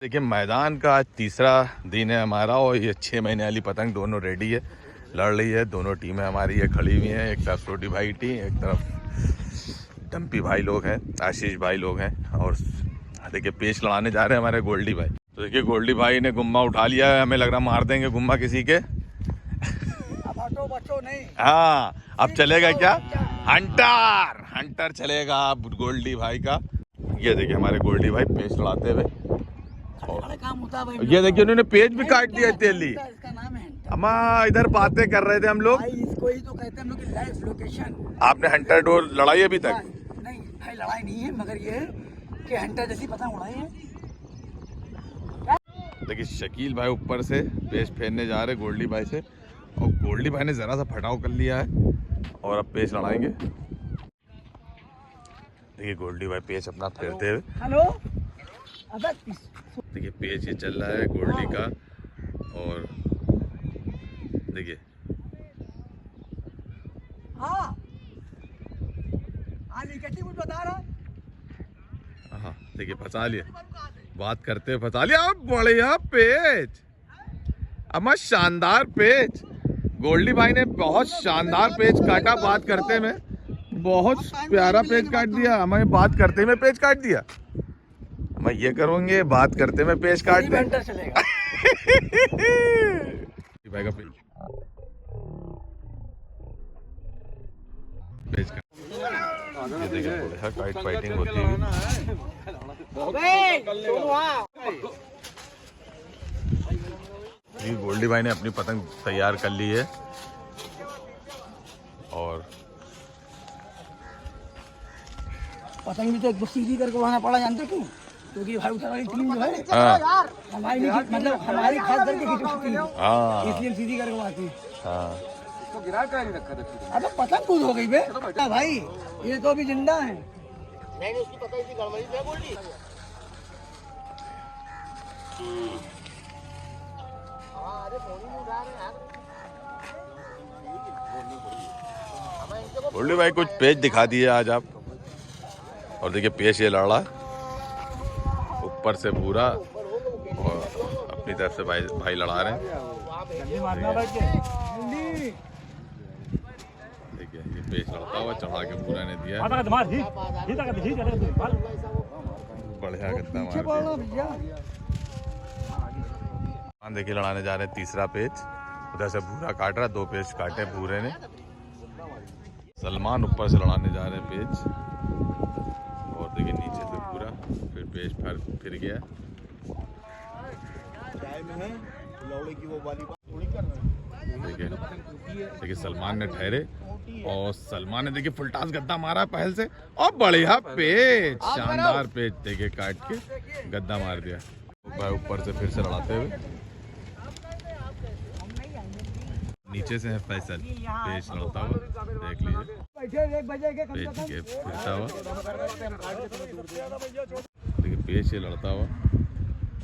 देखिए मैदान का आज तीसरा दिन है हमारा और ये 6 महीने वाली पतंग दोनों रेडी है, लड़ रही है। दोनों टीमें हमारी ये खड़ी हुई हैं, एक तरफ छोटी भाई टीम, एक तरफ डम्पी भाई लोग हैं, आशीष भाई लोग हैं। और देखिए पेच लड़ाने जा रहे हैं हमारे गोल्डी भाई। तो देखिए गोल्डी भाई ने गुम्मा उठा लिया है, हमें लग रहा मार देंगे गुम्मा किसी के। बच्चों नहीं। हाँ अब चलेगा क्या, हंटर हंटर चलेगा अब गोल्डी भाई का। ये देखिए हमारे गोल्डी भाई पेच लड़ाते हुए, काम होता है भाई। ये देखिए उन्होंने पेज भी काट दिया तेली। इसका नाम है हंटर। अम्मा इधर बातें कर रहे थे हम लोग। भाई इसको ही तो कहते हैं हम लोग की लाइव लोकेशन। आपने हंटर डोर लड़ाई अभी तक? नहीं भाई लड़ाई नहीं है, मगर ये है कि हंटर जैसी पतंग उड़ाई है। देखिए शकील भाई ऊपर से पेच फेरने जा रहे गोल्डी भाई से, और गोल्डी भाई ने जरा सा फटाव कर लिया है और अब पेच लड़ाएंगे। देखिए गोल्डी भाई पेच अपना फेरते हुए। हेलो देखिए पेच ये चल रहा है गोल्डी का, और देखिए हाँ निगेटिव कुछ बता रहा। हाँ देखिए फंसा लिया, बात करते हुए फंसा लिया। अब बढ़िया पेच, अम्मा शानदार पेच। गोल्डी भाई ने बहुत शानदार पेच काटा, बात करते में बहुत प्यारा पेच काट दिया। हमें बात करते में पेच काट दिया। मैं ये करूँगे बात करते में पेच काट दे। चलेगा भाई का पेच काट। ये देखिए बढ़िया काइट फाइटिंग होती है। ये गोल्डी भाई ने अपनी पतंग तैयार कर ली है, और पतंग भी तो एक सीधी करके वहां पड़ा, जानते क्यों? क्योंकि भाई उधर वाली टीम जो है हमारी मतलब हमारी खास करके खिंचती है, इसलिए सीधी करके आती है। तो गिरा का नहीं रखा था। अब पतंग कूद हो गई बे भाई, ये तो अभी जिंदा है। नहीं उसकी पतंग की गड़बड़ी है गोल्डी। गोल्डी भाई कुछ पेच दिखा दिए आज आप। और देखिए पेच ये लड़ रहा है ऊपर से पूरा, और अपनी तरफ से भाई लड़ा रहे हैं। देखिए ये पेच लड़ता हुआ चढ़ा के पूरा ने दिया, बढ़िया गद्दा मार दिया। देखिए लड़ाने जा रहे हैं तीसरा पेच, उधर से भूरा काट रहा, 2 पेच काटे भूरे ने। सलमान ऊपर से लड़ाने जा रहे हैं पेच, और देखिए नीचे से पूरा फिर पेच फिर गया। देखिए सलमान ने ठहरे, और सलमान ने देखिए फुलटास गद्दा मारा पहल से, और बढ़िया पेच, शानदार पेच देखिए काट के गद्दा मार दिया। भाई ऊपर से फिर से लड़ाते हुए, नीचे से है फैसल पेच लड़ता हुआ, देख लीजिए पेच के फिरता हुआ। देखिए पेच ये लड़ता हुआ,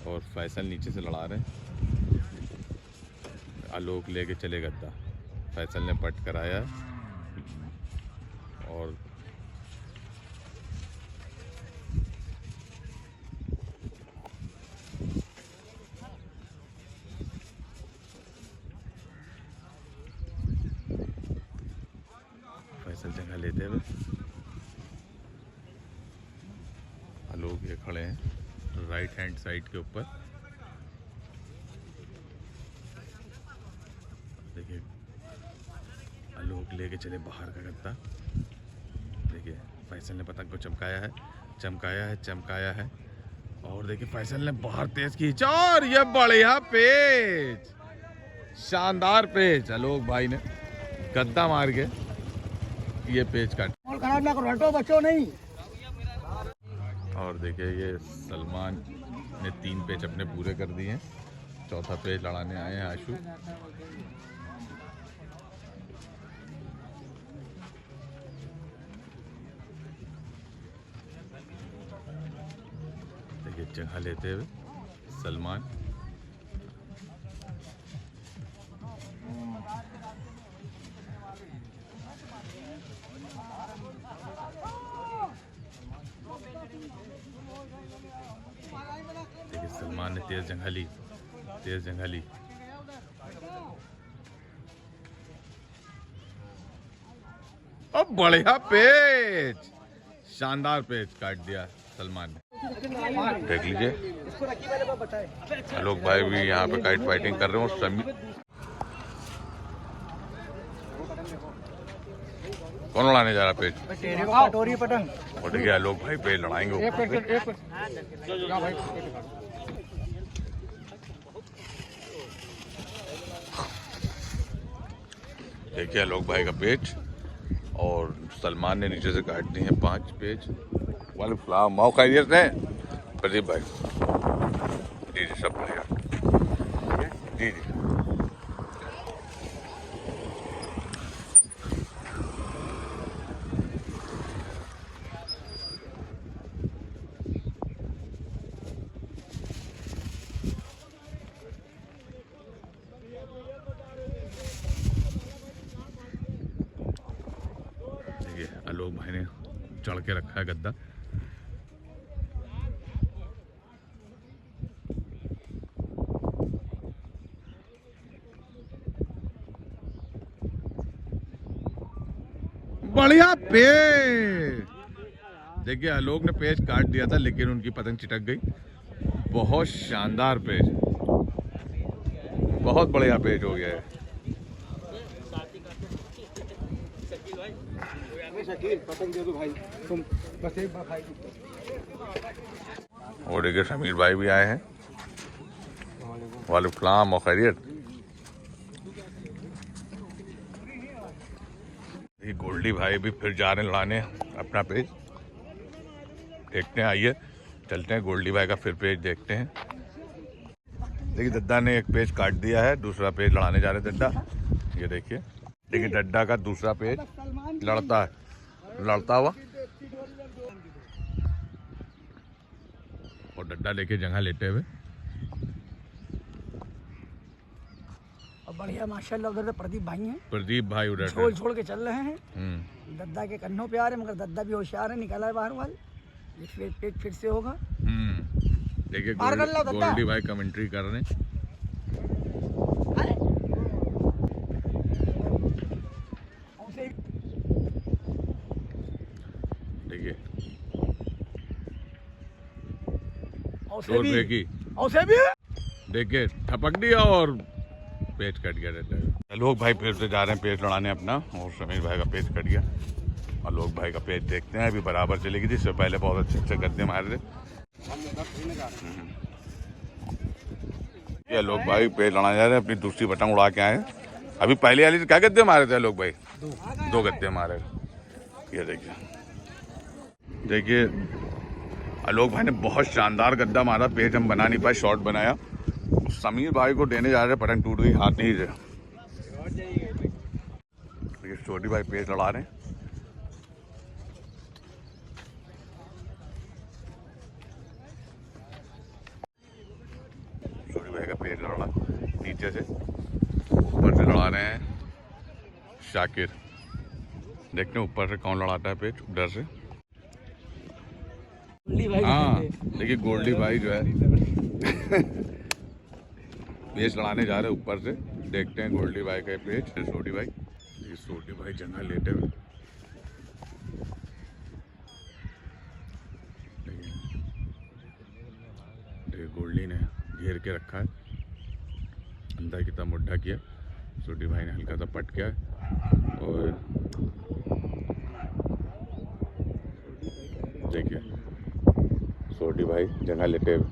और फैसल नीचे से लड़ा रहे हैं। आलोक लेके चले गद्दा, फैसल ने पट कराया, और फैसल जगह लेते हुए आलोक ये खड़े हैं राइट हैंड साइड के ऊपर। देखिए आलोक लेके चले बाहर का गद्दा। देखिए फैसल ने पतंग को चमकाया है, और देखिए फैसल ने बाहर तेज खींचा, और ये बढ़िया पेच, शानदार पेच। आलोक भाई ने गद्दा मार के ये पेच काट। खराब ना करो, हटो बच्चों नहीं। और देखिए ये सलमान ने 3 पेच अपने पूरे कर दिए हैं, चौथा पेच लड़ाने आए हैं आशु। देखिए जगह लेते हुए सलमान, सलमान ने तेज जंघली। अब बढ़िया पेच, शानदार पेच काट दिया सलमान ने। देख लीजिए आलोक भाई भी यहाँ पे काइट फाइटिंग कर रहे हो। कौन लड़ाने जा रहा पेच? पतंग। और देखिए आलोक भाई पेच लड़ाएंगे। देखिए आलोक भाई का पेच और सलमान ने नीचे से काट दी है 5 पेज। वाले फ्लावर माओ खैरियत है प्रदीप भाई? जी जी सब बढ़िया। जी जी देखिए आलोक भाई ने चढ़ के रखा है गद्दा। बढ़िया पेच। देखिए आलोक ने पेच काट दिया था लेकिन उनकी पतंग चिटक गई। बहुत शानदार पेच, बहुत बढ़िया पेच हो गया है। पतंग दे दो भाई, तुम बस एक बार भाई। और देखिए समीर भाई भी आए हैं। वालेकुम और खैरियत। ये गोल्डी भाई भी फिर जा रहे हैं लड़ाने अपना पेज। देखते हैं, आइए चलते हैं गोल्डी भाई का फिर पेज देखते हैं। देखिए दद्दा ने एक पेज काट दिया है, दूसरा पेज लड़ाने जा रहे हैं दद्दा। ये देखिए दद्दा का दूसरा पेज लड़ता हुआ और डड्डा लेके जगह लेते हुए। और बढ़िया माशाल्लाह उधर प्रदीप भाई उधर छोड़ के चल रहे हैं। दद्दा के कन्नों पे आ रहे, मगर दद्दा भी होशियार है, निकाला है बाहर वाल। ये पेज फिर से होगा। देखिए गोल्डी भाई कमेंट्री कर रहे हैं। देखिए 2 रुपए की देखिए ठपक दिया और पेज कट गया रहता है। लोग भाई फिर से जा रहे हैं पेज लड़ाने अपना, और समीर भाई का पेज कट गया। और लोग भाई का पेज देखते हैं, अभी बराबर चलेगी थी, इससे पहले बहुत अच्छे गद्दे मारे थे। ये लोग भाई पेज लड़ाने जा रहे हैं, अपनी दूसरी पतंग उड़ा के आए। अभी पहले वाली क्या गद्दे मारे थे लोग भाई? 2 गद्दे मारे। ये देखिए आलोक भाई ने बहुत शानदार गद्दा मारा, पेज हम बना नहीं पाए, शॉर्ट बनाया। समीर भाई को देने जा रहे, पतंग टूट गई, हाथ नहीं रहे। छोटी भाई पेज लड़ा रहे हैं। छोटी भाई का पेज लड़ा नीचे से, ऊपर से लड़ा रहे हैं शाकिर। देखते हैं ऊपर से कौन लड़ाता है पेज, उधर से। हाँ देखिए गोल्डी भाई जो है पेज लड़ाने जा रहे हैं ऊपर से। देखते हैं गोल्डी भाई का पेज। छोटी भाई जगह लेटे हुए। देखिए गोल्डी ने घेर के रखा है, अंदर की तरफ मुड्ढा किया। छोटी भाई ने हल्का सा पट किया और देखिए छोटी भाई जगह लेटे हुए।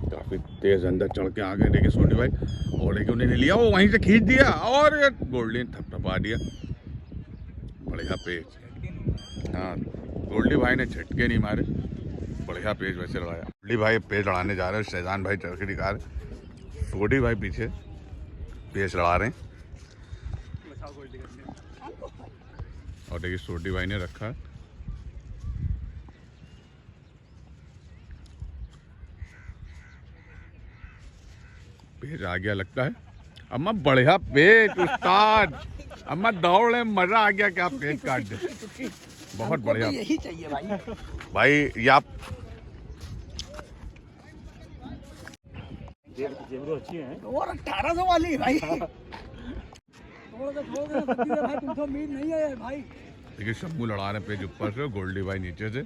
काफी तेज अंदर चढ़ के आ गए। देखिए छोटी भाई और एक उन्हें लिया, वो वहीं से खींच दिया और गोल्डी ने थपथपा दिया। बढ़िया पेज। हाँ गोल्डी भाई ने झटके नहीं मारे, बढ़िया पेज वैसे लड़ाया। गोल्डी भाई पेज लड़ाने जा रहे हैं, शहजान भाई चढ़ के दिखा रहे, छोटी भाई पीछे पेज लड़ा रहे हैं। और देखिए छोटी भाई ने रखा है। पेज आ गया लगता है। अम्मा बढ़िया पेज उस्ताद, अम्मा दौड़ रहे, मजा आ गया। क्या पेज काट दे। बहुत हमको बढ़िया तो यही चाहिए भाई। भाई। ये आप अच्छी है और 1800 वाली है भाई। थोड़ा सा छोड़ देना सब्जी भाई, तुमसे उम्मीद नहीं है भाई। देखिए शम्मू लड़ा रहे पेज ऊपर से, गोल्डी भाई नीचे से।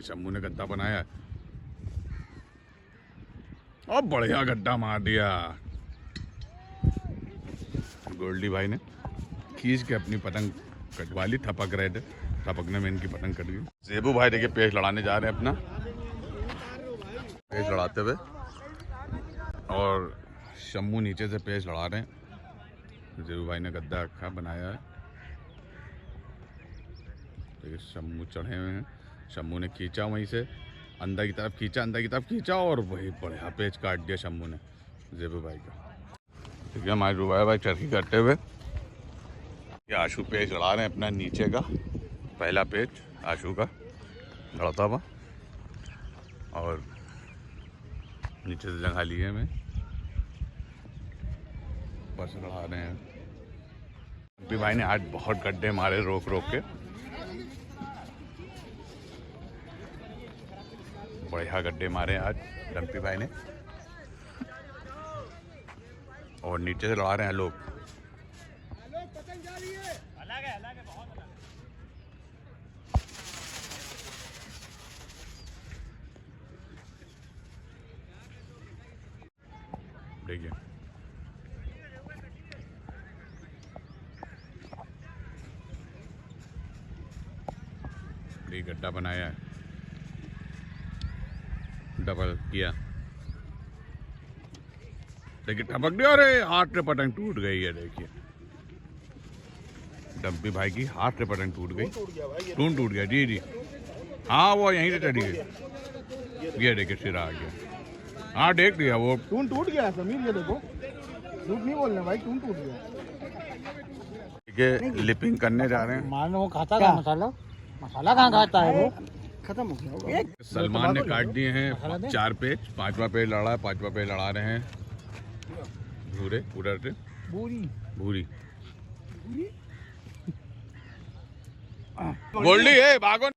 शम्मू ने गड्ढा बनाया है और बढ़िया गड्ढा मार दिया। गोल्डी भाई ने खींच के अपनी पतंग कटवा ली, थपक रहे थे, थपकने में इनकी पतंग कट गई। जेबू भाई देखिए पेच लड़ाने जा रहे हैं अपना, पेच लड़ाते हुए, और शम्मू नीचे से पेच लड़ा रहे हैं। जेबू भाई ने गड्ढा रखा बनाया है। देखिए शम्मू चढ़े हुए हैं, शम्मू ने खींचा वहीं से अंदर की तरफ खींचा और वही बढ़िया पेच काट दिया शम्मू ने जेबू भाई का। देखिए हमारे रुबाया भाई चरखी करते हुए ये आशू पेच लड़ा रहे हैं अपना नीचे का, पहला पेच आशू का लड़ता हुआ, और नीचे से जगह लिए में बस लड़ा रहे हैं। डम्पी भाई ने आज बहुत गड्ढे मारे रोक रोक के, बढ़िया गड्ढे मारे आज डम्पी भाई ने, और नीचे से लड़ा रहे हैं लोग। देखिए ये गड्ढा बनाया है, डबल किया। देखिए टपक गया, अरे हाथ से पतंग टूट गई है। देखिए डम्पी भाई की हाथ से पतंग टूट गई, टून टूट गया। जी जी हाँ, वो यहीं से चढ़ी गई। ये देखिए सिरा आ गया। हाँ देख लिया, वो टून टूट गया समीर, ये देखो, झूठ नहीं बोलना भाई, टून टूट गया। देखिए लिपिंग करने जा रहे हैं। मानो वो खाता था मसाला, मसाला कहाँ खाता है वो, खत्म हो गया। सलमान ने काट दिए हैं 4 पेज, 5वां पेज लड़ा है, 5वां पेज लड़ा रहे हैं भूरे उधर से भूरी गोल्डी है भागो।